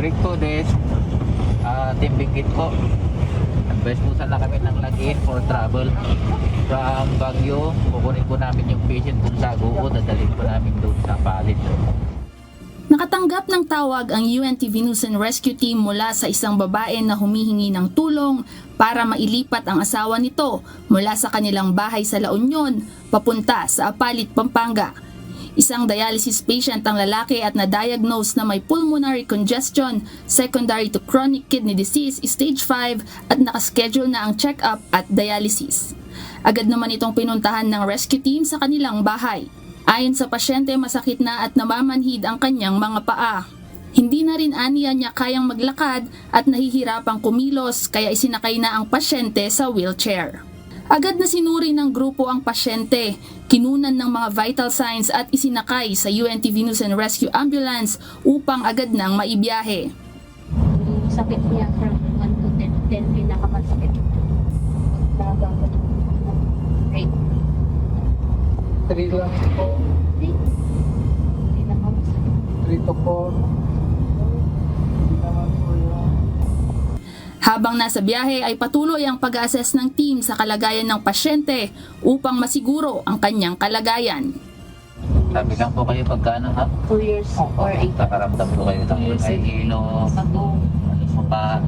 Rick po des, Team Bingkit po. Advice po sana kami ng Lagin for travel. From Baguio, kukunin po namin yung patient kung sa Guo, dadalhin po namin doon sa Palit. Nakatanggap ng tawag ang UNTV News and Rescue Team mula sa isang babae na humihingi ng tulong para mailipat ang asawa nito mula sa kanilang bahay sa La Union papunta sa Apalit, Pampanga. Isang dialysis patient ang lalaki at na-diagnose na may pulmonary congestion secondary to chronic kidney disease stage 5 at nakaschedule na ang check-up at dialysis. Agad naman itong pinuntahan ng rescue team sa kanilang bahay. Ayon sa pasyente, masakit na at namamanhid ang kanyang mga paa. Hindi na rin aniya niya kayang maglakad at nahihirapang kumilos kaya isinakay na ang pasyente sa wheelchair. Agad na sinuri ng grupo ang pasyente, kinunan ng mga vital signs at isinakay sa UNTV News and Rescue Ambulance upang agad nang maibiyahe. Yung sakit niya from 1 to 10, 10 pinakamasakit. Right. 3 lang po. Hindi na masakit. 3 to 4. Hindi naman po yun. Habang nasa biyahe ay patuloy ang pag-assess ng team sa kalagayan ng pasyente upang masiguro ang kanyang kalagayan. Sabi lang po kayo pagkano ha? 2 years or 8 Kakaramdam po kayo ng ay hilo, mukha,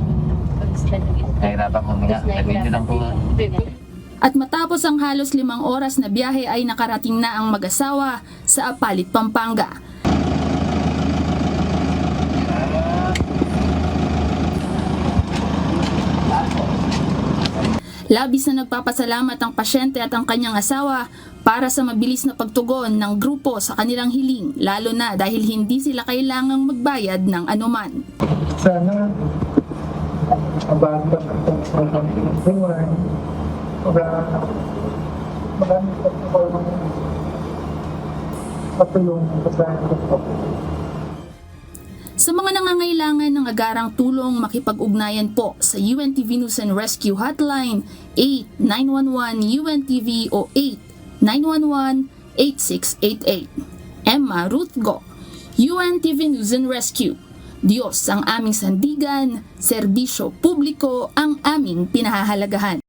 kahirapan huminga. Sabihin nyo lang po ha. At matapos ang halos 5 oras na biyahe ay nakarating na ang mag-asawa sa Apalit, Pampanga. Labis na nagpapasalamat ang pasyente at ang kanyang asawa para sa mabilis na pagtugon ng grupo sa kanilang hiling, lalo na dahil hindi sila kailangang magbayad ng anuman. Sana mabasa ang buwan para marami pa po patulong sa ito. Sa mga nangangailangan ng agarang tulong, makipag-ugnayan po sa UNTV News and Rescue Hotline 8911-UNTV o 8911-8688. Emma Ruth Go, UNTV News and Rescue. Diyos ang aming sandigan, serbisyo publiko ang aming pinahahalagahan.